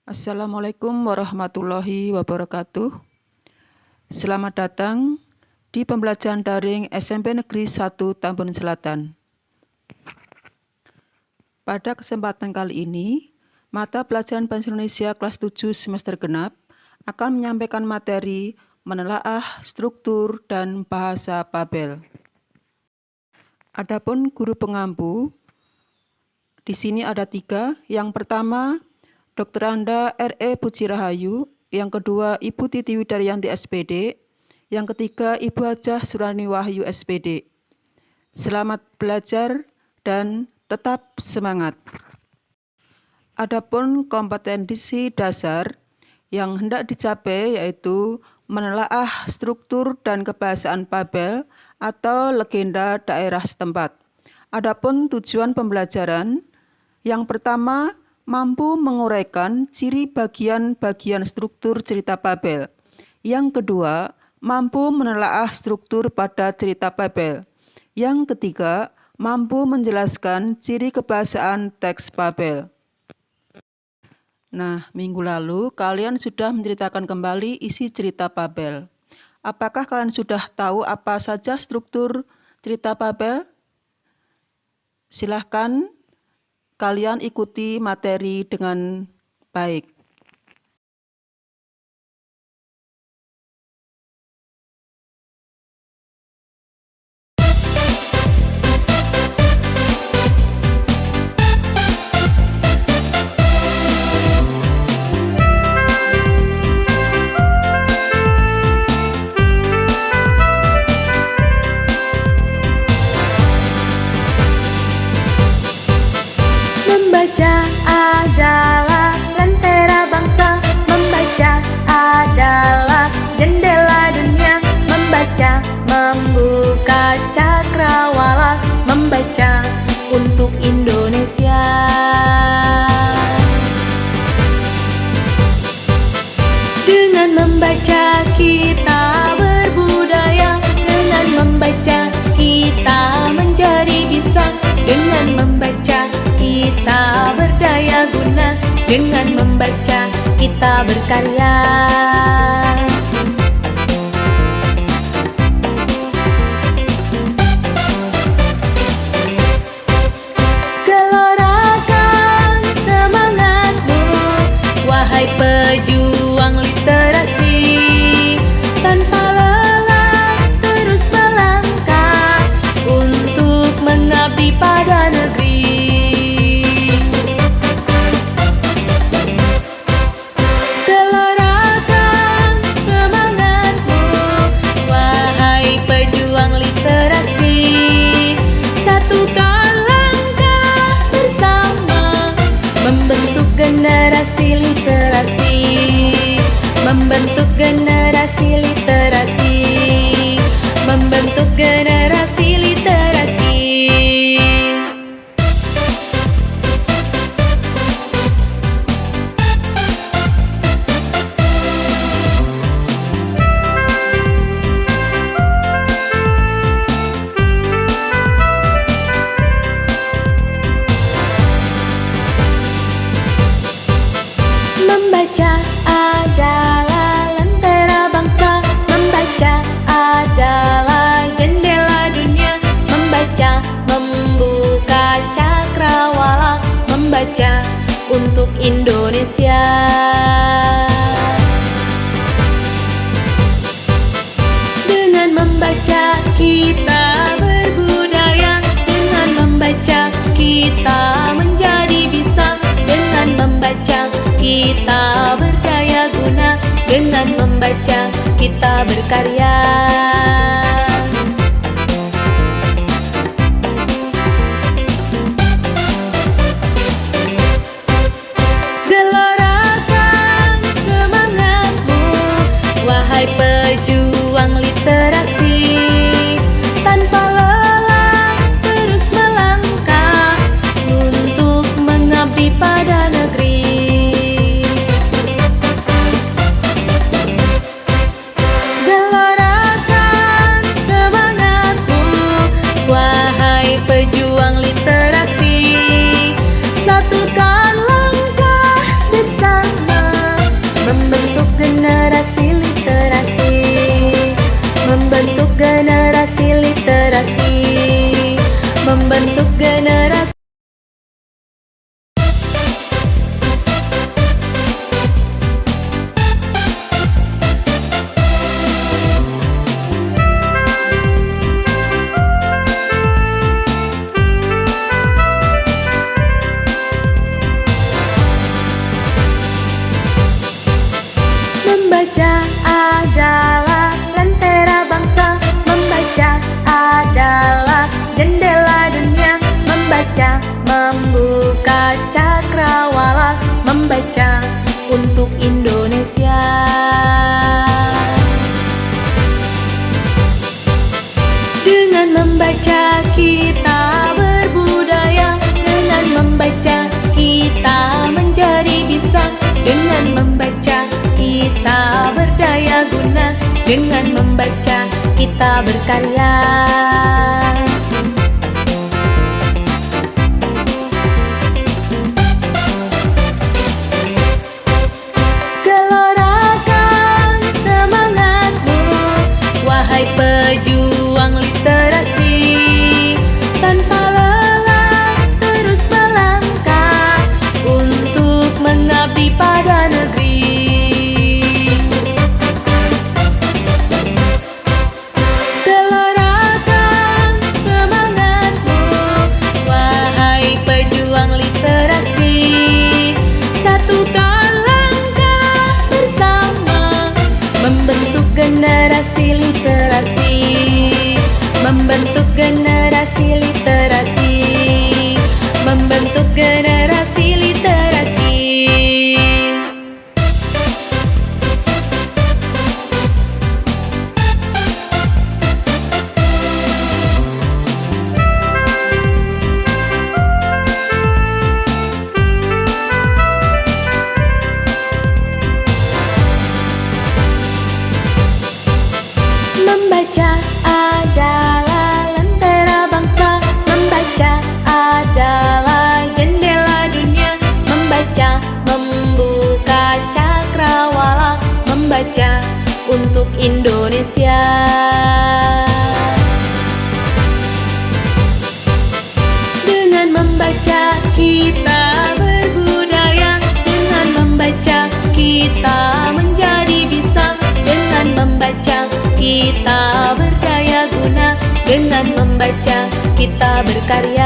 Assalamualaikum warahmatullahi wabarakatuh. Selamat datang di pembelajaran daring SMP Negeri 1 Tambun Selatan. Pada kesempatan kali ini, mata pelajaran Bahasa Indonesia kelas 7 semester genap akan menyampaikan materi menelaah struktur dan bahasa Babel. Adapun guru pengampu, di sini ada 3. Yang pertama, Dr. Anda R.E. Puji Rahayu. Yang kedua, Ibu Titi Widaryanti SPD. Yang ketiga, Ibu Hajah Surani Wahyu SPD. Selamat belajar dan tetap semangat. Adapun kompetensi dasar yang hendak dicapai yaitu menelaah struktur dan kebahasaan Babel atau legenda daerah setempat. Adapun tujuan pembelajaran, yang pertama, mampu menguraikan ciri bagian-bagian struktur cerita Babel. Yang kedua, mampu menelaah struktur pada cerita Babel. Yang ketiga, mampu menjelaskan ciri kebahasaan teks Babel. Nah, minggu lalu kalian sudah menceritakan kembali isi cerita Babel. Apakah kalian sudah tahu apa saja struktur cerita Babel? Silahkan kalian ikuti materi dengan baik. Membaca adalah lentera bangsa, membaca adalah jendela dunia, membaca membuka cakrawala, membaca untuk Indonesia. Dengan membaca kita berbudaya, dengan membaca kita menjadi bisa, dengan membaca kita berdaya guna, dengan membaca kita berkarya. Gelorakan semangatmu, wahai pejuang literasi, tanpa lelah terus melangkah untuk mengabdi pada negeri. Generasi literasi, membentuk generasi literasi, membentuk generasi literasi. Membaca adalah lentera bangsa, membaca adalah jendela dunia, membaca membuka cakrawala, membaca untuk Indonesia. Dengan membaca kita berbudaya, dengan membaca kita menjadi bisa, dengan membaca kita berdaya guna, dengan membaca kita berkarya. Gelorakan semangatmu, wahai pejuang literasi, tanpa lelah terus melangkah untuk mengabdi pada negeri. Gelorakan kita berkarya. Gelorakan semangatmu, wahai pejuang literasi. Tanpa lelah terus melangkah untuk mengabdi pada negeri. Gelorakan semangatmu, wahai pejuang literasi. Satukan langkah bersama, membentuk generasi literasi. Membentuk generasi literasi. Membentuk generasi literasi. Membaca adalah lentera bangsa. Membaca adalah jendela dunia. Membaca membuka cakrawala. Membaca untuk Indonesia. Dengan membaca kita berbudaya. Dengan membaca kita menjadi bisa. Dengan membaca kita berdaya guna. Dengan membaca kita berkarya.